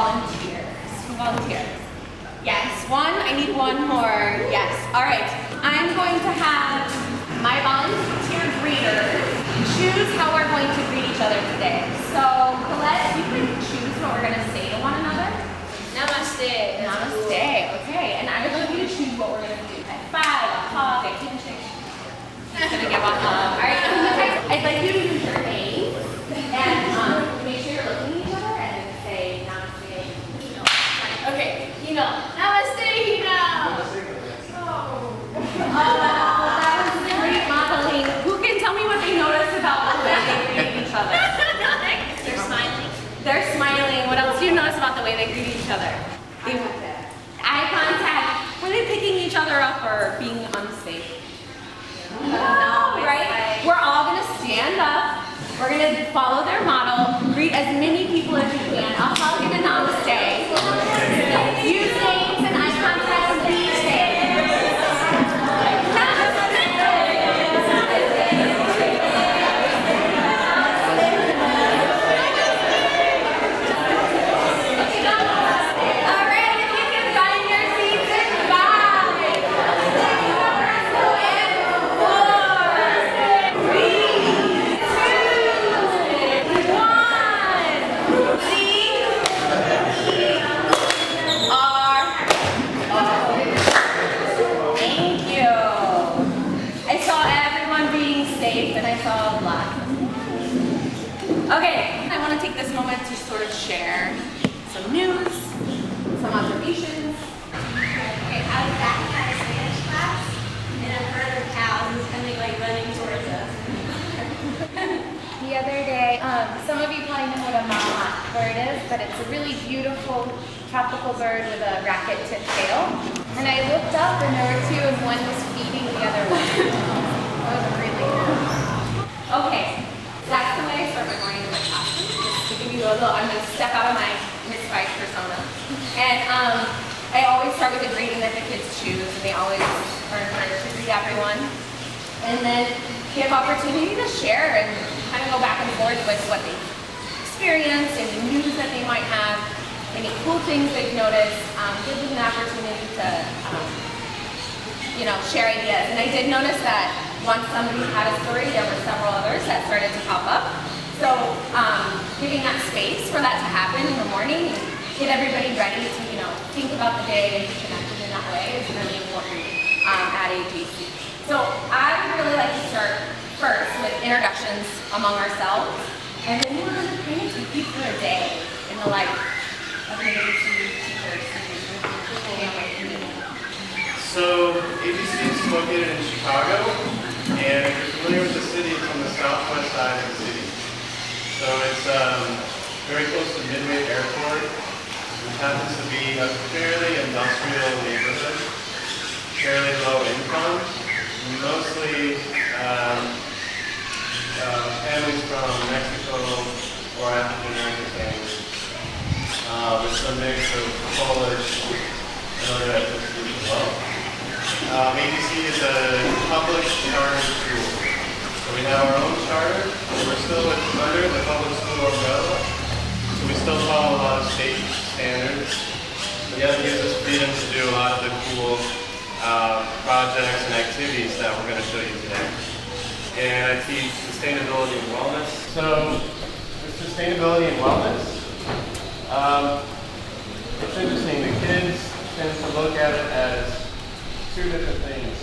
volunteers? Who volunteers? Yes, one. I need one more. Yes. All right. I'm going to have my volunteer greeter choose how we're going to greet each other today. So, Colette, you can choose what we're going to say to one another. Namaste. Namaste. Okay. And I would like you to choose what we're going to do. High five, a hug, a handshake. Gonna give a hug. All right. I'd like you to use your name and make sure you're looking at each other and say namaste. Okay. Hino. Namaste, Hino. That was great modeling. Who can tell me what they noticed about the way they greet each other? They're smiling. They're smiling. What else do you notice about the way they greet each other? Eye contact. Were they picking each other up or being unsafe? No, right? We're all going to stand up. We're going to follow their model. Greet as many people as you can. A hug and a namaste. Use names and eye contact and be safe. Okay, I want to take this moment to sort of share some news, some observations. Okay, I was back in my Spanish class, and a herd of cows was coming like running towards us. The other day, some of you probably know what a mama bird is, but it's a really beautiful tropical bird with a racket-tipped tail. And I looked up and there were two, and one was feeding the other one. That was really cool. Okay, that's the way I start my morning in my classroom. Just to give you a little, I'm going to step out of my Miss Fyffe persona. And I always start with a greeting that the kids choose, and they always are encouraged to greet everyone. And then give opportunity to share and kind of go back and forth with what they've experienced, any news that they might have, any cool things they've noticed. Give them an opportunity to, share ideas. And I did notice that once somebody had a story, there were several others that started to pop up. So giving that space for that to happen in the morning and get everybody ready to, think about the day and be connected in that way is really important at AGC. So I would really like to start first with introductions among ourselves, and then we're going to kind of take you through a day in the life of an AGC teachers and family community. So AGC is located in Chicago, and if you're familiar with the city, it's on the southwest side of the city. So it's very close to Midway Airport. It happens to be a fairly industrial neighborhood, fairly low income, mostly families from Mexico or African American families, with some mix of Polish and other ethnicities as well. AGC is a public charter school. So we have our own charter, and we're still under the public school umbrella. So we still follow a lot of state standards. But yeah, it gives us freedom to do a lot of the cool projects and activities that we're going to show you today. And I teach sustainability and wellness. So with sustainability and wellness, it's interesting. The kids tend to look at it as two different things.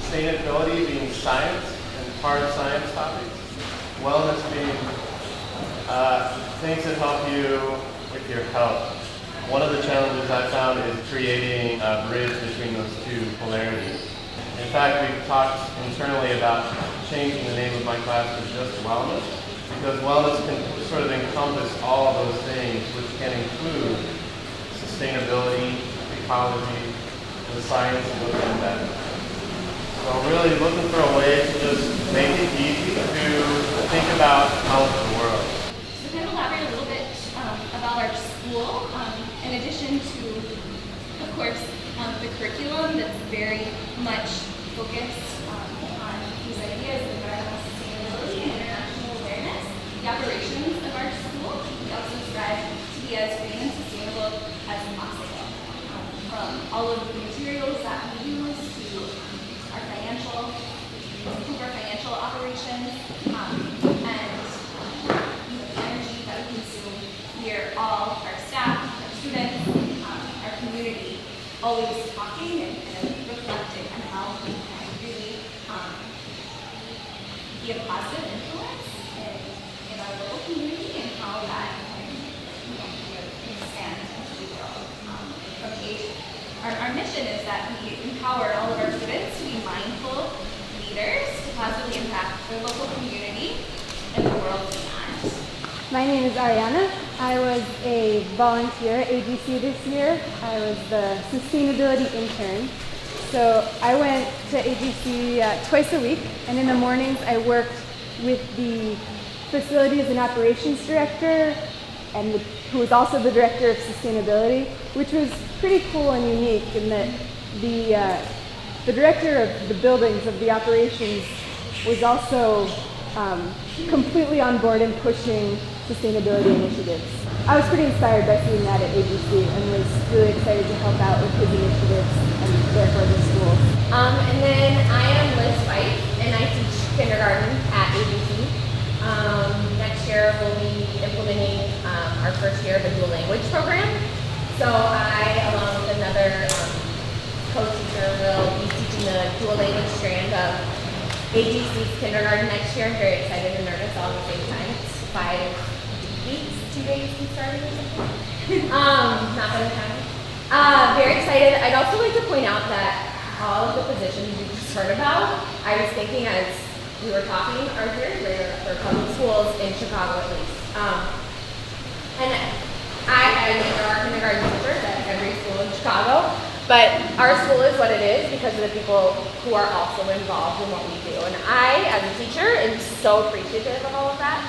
Sustainability being science and hard science topics. Wellness being things that help you with your health. One of the challenges I found is creating a bridge between those two polarities. In fact, we've talked internally about changing the name of my class to just wellness, because wellness can sort of encompass all of those things, which can include sustainability, ecology, the science within that. So really looking for a way to just make it easy to think about health in the world. So kind of elaborate a little bit about our school, in addition to, of course, the curriculum that's very much focused on these ideas of environmental sustainability and international awareness, the operations of our school. We also strive to be as green and all of the materials that we use to improve our financial operations, and the energy that we consume. We're all, our staff, our students, our community, always talking and kind of reflecting on how we can really be a positive influence in our local community and how that can expand into the world. Our mission is that we empower all of our students to be mindful leaders to positively impact their local community and the world beyond. My name is Arianna. I was a volunteer at AGC this year. I was the sustainability intern. So I went to AGC twice a week, and in the mornings I worked with the facilities and operations director, and who was also the director of sustainability, which was pretty cool and unique in that the director of the buildings of the operations was also completely on board in pushing sustainability initiatives. I was pretty inspired by seeing that at AGC and was really excited to help out with his initiatives and therefore the school. And then I am Fyffe, and I teach kindergarten at AGC. Next year we'll be implementing our first year of a dual language program. So I, along with another co-teacher, will be teaching the dual language strand of AGC's kindergarten next year. I'm very excited and nervous all at the same time. It's 5 weeks, 2 days we started or something. Not by the time. Very excited. I'd also like to point out that all of the positions we just heard about, I was thinking as we were talking, are very rare for public schools in Chicago at least. And I mean, there are kindergarten teachers at every school in Chicago, but our school is what it is because of the people who are also involved in what we do. And I, as a teacher, am so appreciative of all of that,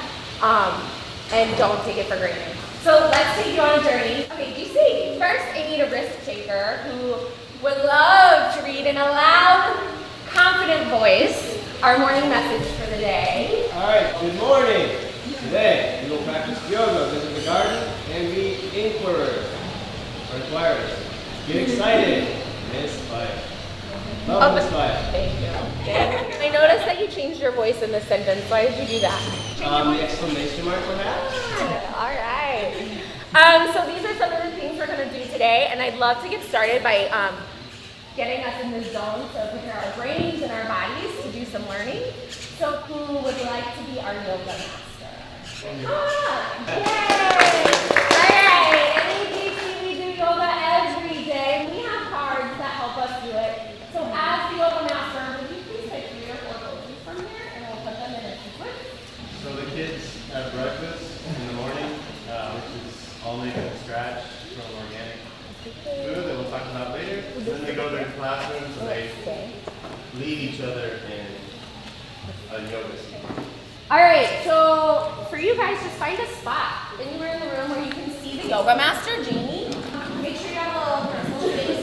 and don't take it for granted. So let's take you on a journey. Okay, GC. First, I need a risk taker who would love to read in a loud, confident voice our morning message for the day. All right, good morning. Today, we will practice yoga, visit the garden, and be inquirers, or inquirers. Get excited, Miss Fyffe. Love Miss Fyffe. Thank you. I noticed that you changed your voice in this sentence. Why did you do that? The exclamation mark perhaps? All right. So these are some of the things we're going to do today, and I'd love to get started by getting us in the zone to prepare our brains and our bodies to do some learning. So who would like to be our yoga master? Come on! Yay! All right. At AGC, we do yoga every day. We have cards that help us do it. So as the yoga master, would you please take 3 or 4 poses from here, and we'll put them in a sequence. So the kids have breakfast in the morning, which is all made from scratch from organic food that we'll talk about later. Then they go to their classrooms and they lead each other in a yoga sequence. All right, so for you guys, just find a spot anywhere in the room where you can see the yoga master, Jenni. Make sure you have a little personal space.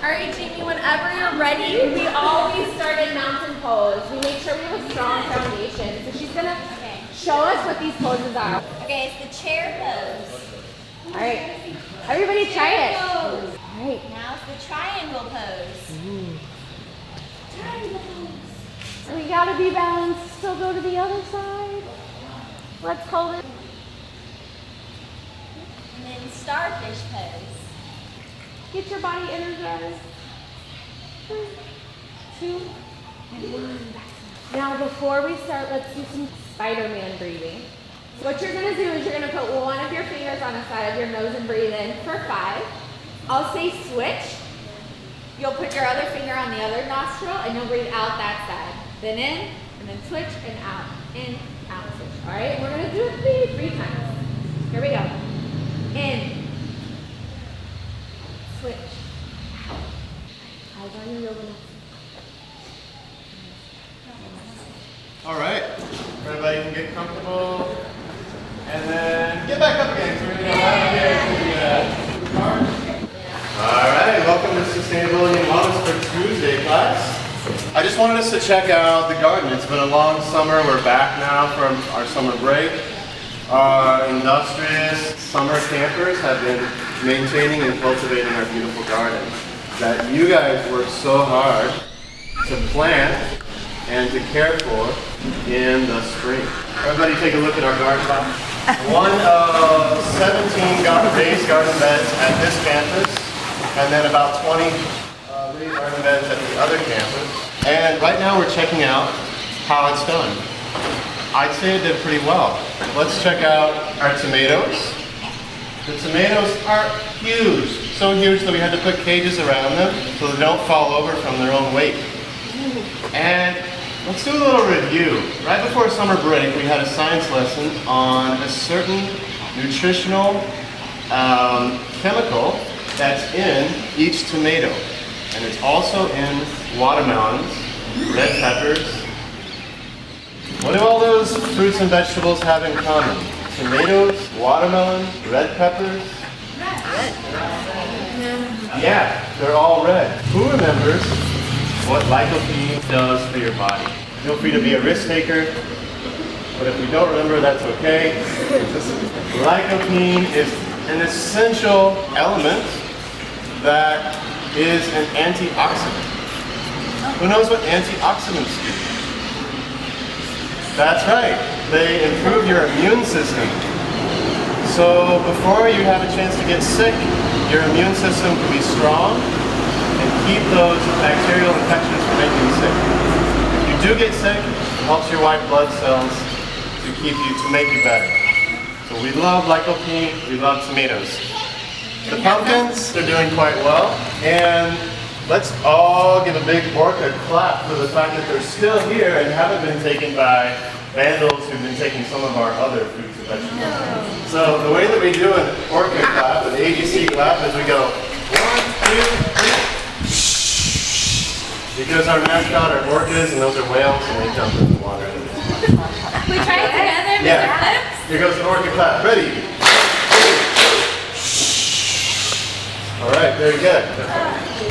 All right, Jenni, whenever you're ready, we always start in mountain pose. We make sure we have a strong foundation. So she's gonna show us what these poses are. Okay, it's the chair pose. All right, everybody try it. All Pose. right. Now it's the triangle pose. Triangle pose. And we gotta be balanced. Still go to the other side. Let's hold it. And then starfish pose. Get your body energized. 3, 2, and 1. Now before we start, let's do some Spider-Man breathing. What you're gonna do is you're gonna put one of your fingers on the side of your nose and breathe in for 5. I'll say switch. You'll put your other finger on the other nostril and you'll breathe out that side. Then in, and then switch, and out. In, out, switch. All right, we're gonna do it 3 times. Here we go. In. Switch. Out. Eyes on your yoga mat. All right, everybody can get comfortable, and then get back up again. So we're gonna go out here to the car. All right, welcome to Sustainability and Wellness for Tuesday, class. I just wanted us to check out the garden. It's been a long summer. We're back now from our summer break. Our industrious summer campers have been maintaining and cultivating our beautiful garden. that you guys work so hard to plant and to care for in the spring. Everybody take a look at our garden box. One of 17 raised garden beds at this campus, and then about 20 raised garden beds at the other campus. And right now we're checking out how it's done. I'd say it did pretty well. Let's check out our tomatoes. The tomatoes are huge, so huge that we had to put cages around them so they don't fall over from their own weight. And let's do a little review. Right before summer break, we had a science lesson on a certain nutritional chemical that's in each tomato. And it's also in watermelons, red peppers. What do all those fruits and vegetables have in common? Tomatoes, watermelon, red peppers? Yeah, they're all red. Who remembers what lycopene does for your body? Feel free to be a risk taker, but if you don't remember, that's okay. Lycopene is an essential element that is an antioxidant. Who knows what antioxidants do? That's right, they improve your immune system. So before you have a chance to get sick, your immune system can be strong and keep those bacterial infections from making you sick. If you do get sick, it helps your white blood cells to make you better. So we love lycopene, we love tomatoes. The pumpkins, they're doing quite well. And let's all give a big orca clap for the fact that they're still here and haven't been taken by vandals who've been taking some of our other fruits and vegetables. No. So the way that we do an orca clap, an AGC clap, is we go 1, 2, 3. Because our mascot are orcas and those are whales and they jump in the water. We try it together, Mr. Phillips? Here goes an orca clap. Ready? All right, very good.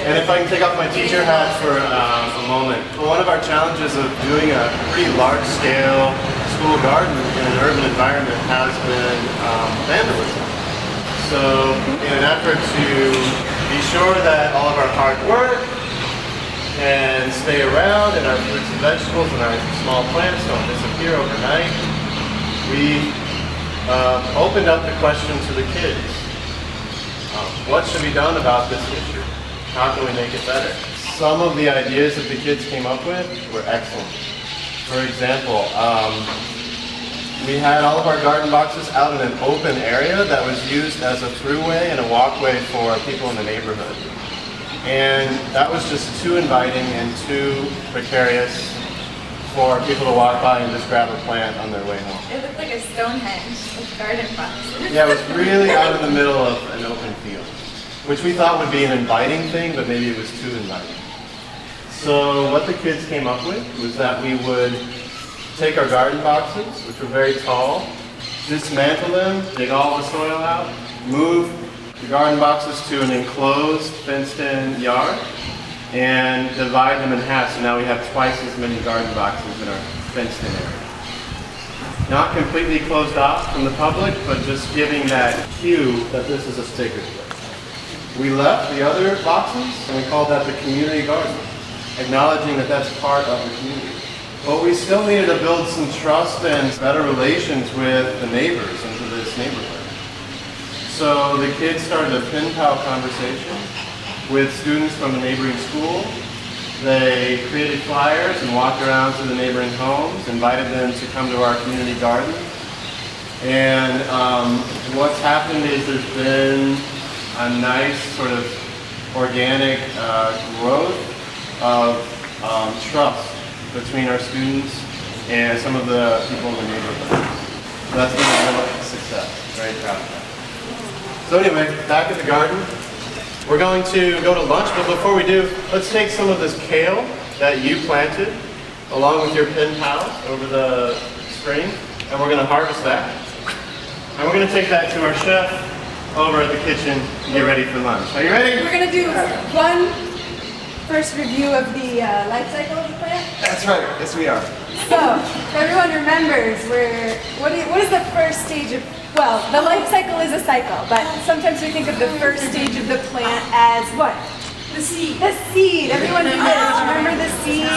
And if I can take off my teacher hat for a moment. One of our challenges of doing a pretty large-scale school garden in an urban environment has been vandalism. So in an effort to be sure that all of our hard work can stay around and our fruits and vegetables and our small plants don't disappear overnight, we opened up the question to the kids. What should be done about this issue? How can we make it better? Some of the ideas that the kids came up with were excellent. For example, we had all of our garden boxes out in an open area that was used as a throughway and a walkway for people in the neighborhood. And that was just too inviting and too precarious for people to walk by and just grab a plant on their way home. It looked like a Stonehenge with garden boxes. Yeah, it was really out in the middle of an open field, which we thought would be an inviting thing, but maybe it was too inviting. So what the kids came up with was that we would take our garden boxes, which were very tall, dismantle them, dig all the soil out, move the garden boxes to an enclosed, fenced-in yard, and divide them in half, so now we have twice as many garden boxes in our fenced-in area. Not completely closed off from the public, but just giving that cue that this is a sacred place. We left the other boxes, and we called that the community garden, acknowledging that that's part of the community. But we still needed to build some trust and better relations with the neighbors into this neighborhood. So the kids started a pen pal conversation with students from a neighboring school. They created flyers and walked around to the neighboring homes, invited them to come to our community garden. And what's happened is there's been a nice sort of organic growth of trust between our students and some of the people in the neighborhood. So that's been a real success. Very proud of that. So anyway, back at the garden. We're going to go to lunch, but before we do, let's take some of this kale that you planted along with your pen pals over the spring, and we're going to harvest that. And we're going to take that to our chef over at the kitchen and get ready for lunch. Are you ready? We're going to do one first review of the life cycle of the plant. That's right. Yes, we are. So, if everyone remembers, what is the first stage of, well, the life cycle is a cycle, but sometimes we think of the first stage of the plant as what? The seed. The seed. Everyone do this. Remember the seed?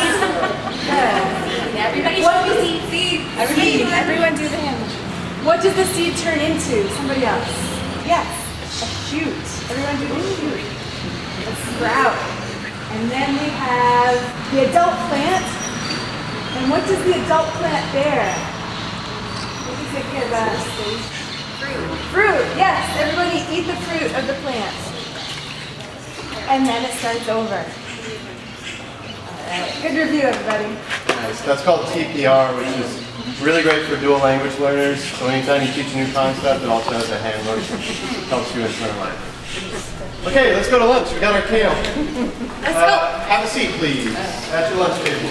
Good. Everybody should be seed. Everyone do the hand. What does the seed turn into? Somebody else. Yes. A shoot. Everyone do the shoot. A sprout. And then we have the adult plant. And what does the adult plant bear? What does it give us? Fruit. Yes. Everybody eat the fruit of the plant. And then it starts over. All right. Good review, everybody. Nice. That's called TPR, which is really great for dual language learners. So anytime you teach a new concept, it also has a handbook. Helps you internalize it. Okay, let's go to lunch. We got our kale. Let's go. Have a seat, please, at your lunch table.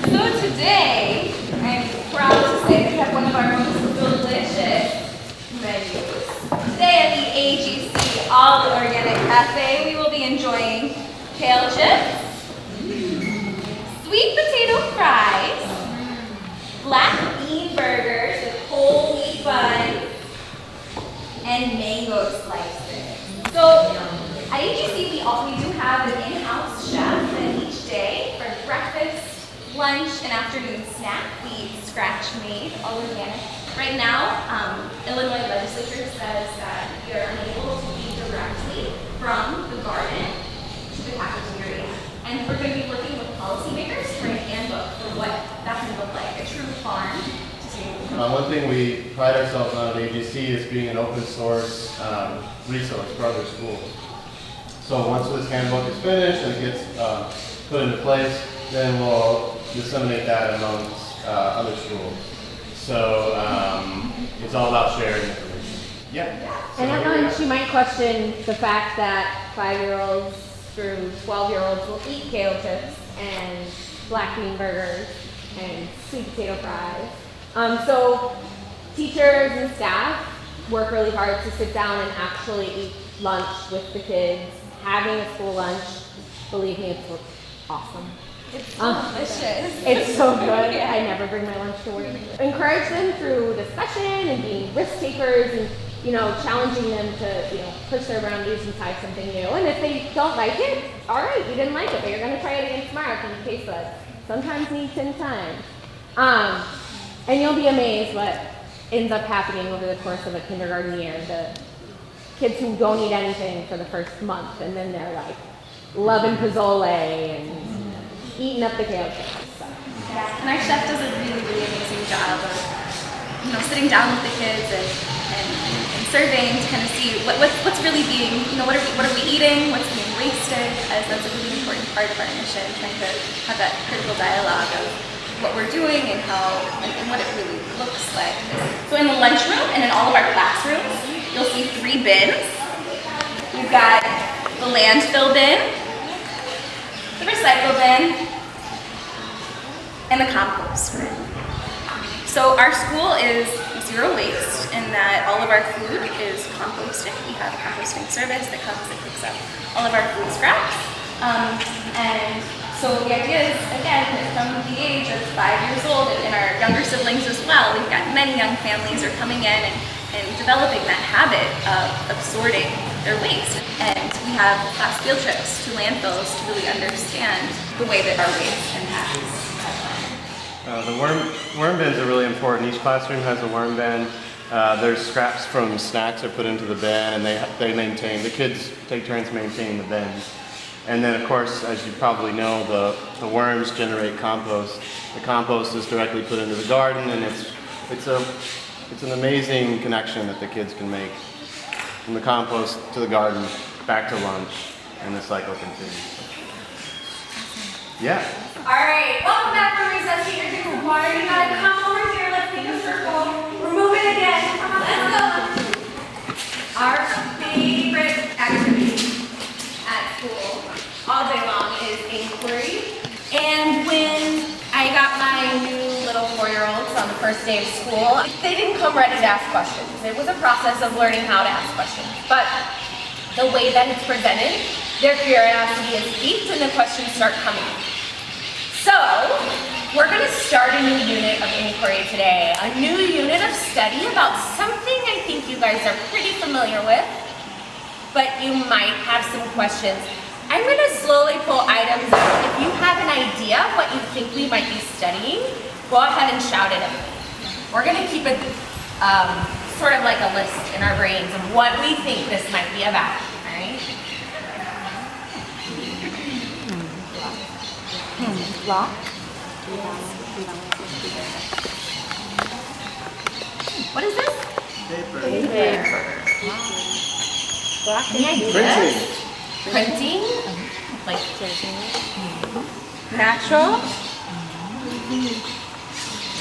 So today, I'm proud to say we have one of our most delicious menus. Today at the AGC All Organic Cafe, we will be enjoying kale chips, sweet potato fries, black bean burgers with whole wheat buns, and mango slices. So at AGC, we do have an in-house chef, and each day for breakfast, lunch, and afternoon snack, we eat scratch-made, all organic. Right now, Illinois legislature says that we are unable to eat directly from the garden to the cafeteria. And we're going to be working with policymakers for a handbook for what that can look like, a true farm to table. One thing we pride ourselves on at AGC is being an open source resource for other schools. So once this handbook is finished and it gets put into place, then we'll disseminate that amongst other schools. So it's all about sharing information. Yeah. And at lunch, you might question the fact that 5-year-olds through 12-year-olds will eat kale chips and black bean burgers and sweet potato fries. So teachers and staff work really hard to sit down and actually eat lunch with the kids. Having a school lunch, believe me, it's awesome. It's delicious. It's so good. I never bring my lunch to work. Encourage them through discussion and being risk takers and, challenging them to, push their boundaries and try something new. And if they don't like it, all right, you didn't like it, but you're going to try it again tomorrow from the taste buds. Sometimes need 10 times. And you'll be amazed what ends up happening over the course of a kindergarten year. The kids who don't eat anything for the first month, and then they're like loving pozole and eating up the kale chips. So. Yeah, and our chef does a really, really amazing job of, sitting down with the kids and surveying to kind of see what's really being, what are we eating, what's being wasted, as that's a really important part of our mission, trying to have that critical dialogue of what we're doing and how and what it really looks like. So in the lunchroom and in all of our classrooms, you'll see 3 bins. We've got the landfill bin, the recycle bin, and the compost bin. So our school is zero waste in that all of our food is composted. We have a composting service that comes and picks up all of our food scraps. And so the idea is, again, from the age of 5 years old and our younger siblings as well, we've got many young families are coming in and developing that habit of sorting their waste. And we have class field trips to landfills to really understand the way that our waste impacts. The worm bins are really important. Each classroom has a worm bin. There's scraps from snacks are put into the bin, and the kids take turns maintaining the bins. And then, of course, as you probably know, the worms generate compost. The compost is directly put into the garden, and it's an amazing connection that the kids can make from the compost to the garden, back to lunch, and the cycle continues. Yeah. All right, welcome back from recess. Get your drinks of water. You gotta come over here. Let's take a circle. We're moving again. Come on, let's go. Our favorite activity at school all day long is inquiry. And when I got my new little 4-year-olds on the first day of school, they didn't come ready to ask questions. It was a process of learning how to ask questions. But the way that it's presented, their curiosity is piqued and the questions start coming. So, we're going to start a new unit of inquiry today, a new unit of study about something I think you guys are pretty familiar with, but you might have some questions I'm gonna slowly pull items out. If you have an idea of what you think we might be studying, go ahead and shout it at me. We're gonna keep it sort of like a list in our brains of what we think this might be about, all right? Rock. What is this? Paper. Any ideas? Printing. Like Natural.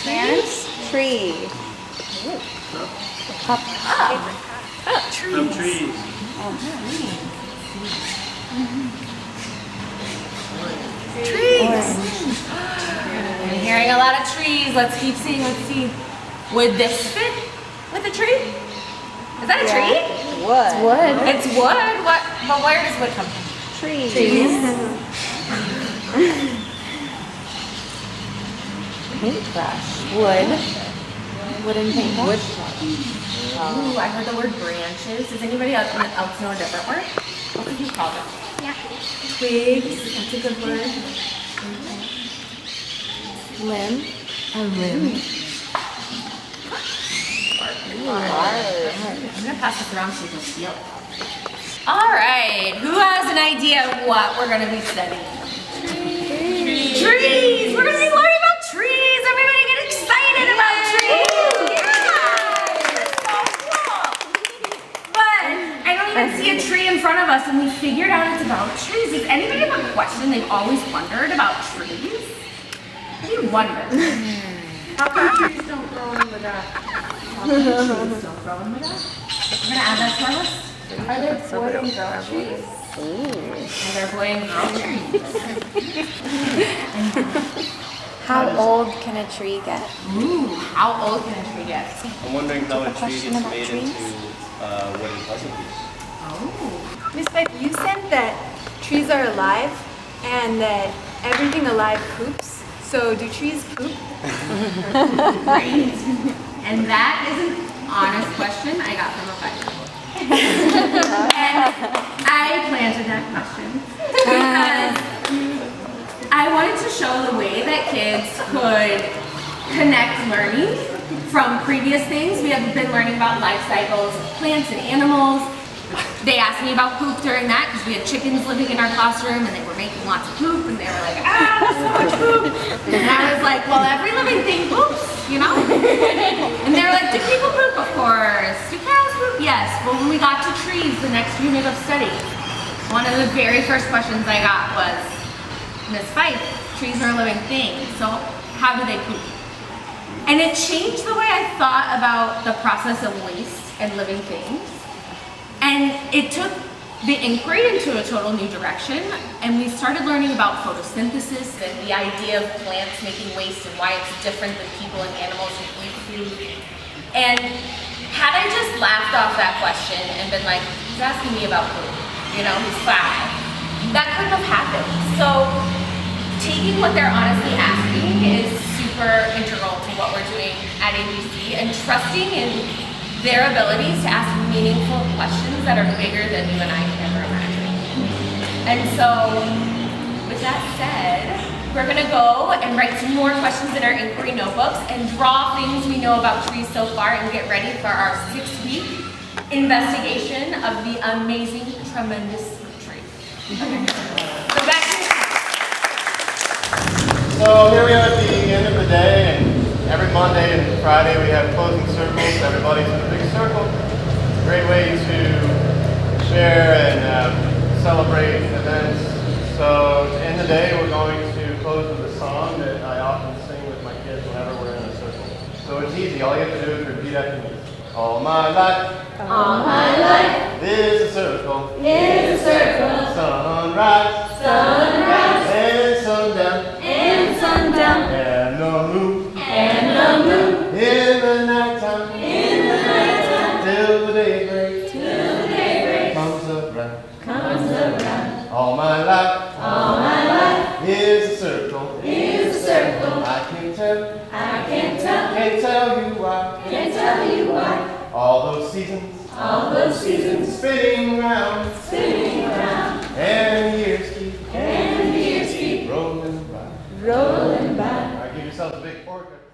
Plants. Tree. From trees. trees. I'm hearing a lot of trees. Let's keep seeing. Let's see. Would this fit with a tree? Is that a tree? Wood. Wood. It's wood. What? But where does wood come from? Trees. Paintbrush. Wood. Wooden paintbrush. Ooh, I heard the word branches. Does anybody else know a different word? What could you call it? Yeah. Twigs. That's a good word. Limb. A limb. I'm gonna pass this around so you can feel it. All right, who has an idea of what we're gonna be studying? Trees. Trees. We're gonna be learning about trees. Everybody get excited about trees. Yeah. So cool. But I don't even see a tree in front of us, and we figured out it's about trees. Does anybody have a question they've always wondered about trees? What do you wonder? How come trees don't grow in the dark? Trees don't grow in the dark. We're gonna add that to our list. Are there boy and girl trees? Are there boy and girl trees? How old can a tree get? Ooh, how old can a tree get? I'm wondering how a tree question gets about made trees? into wooden puzzle piece. Oh. Miss Fyffe, you said that trees are alive and that everything alive poops. So do trees poop? Great. And that is an honest question I got from a 5-year-old. And I planted that question because I wanted to show the way that kids could connect learning from previous things. We have been learning about life cycles of plants and animals. They asked me about poop during that because we had chickens living in our classroom and they were making lots of poop and they were like, so much poop. And I was like, well, every living thing poops, you know? And they were like, do people poop? Of course. Do cows poop? Yes. Well, when we got to trees, the next unit of study, one of the very first questions I got was, Miss Fyffe, trees are a living thing, so how do they poop? And it changed the way I thought about the process of waste and living things. And it took the inquiry into a total new direction, and we started learning about photosynthesis and the idea of plants making waste and why it's different than people and animals who eat food. And had I just laughed off that question and been like, he's asking me about food, you know, he's 5, that couldn't have happened. So taking what they're honestly asking is super integral to what we're doing at ABC, and trusting in their abilities to ask meaningful questions that are bigger than you and I can ever imagine. And so, with that said, we're gonna go and write some more questions in our inquiry notebooks and draw things we know about trees so far and get ready for our 6-week investigation of the amazing, tremendous tree. Okay. So back to So here we are at the end of the day, and every Monday and Friday we have closing circles. Everybody's in a big circle. It's a great way to share and celebrate events. So to end the day, we're going to close with a song that I often sing with my kids whenever we're in a circle. So it's easy. All you have to do is repeat after me. All my life is a circle. Sunrise, and sundown, and the moon, in the nighttime, till the daybreak, comes around. All my life is a circle. I can't tell you why. All those seasons spinning round, And the years keep rolling by. Rolling by. All right, give yourselves a big orchestra.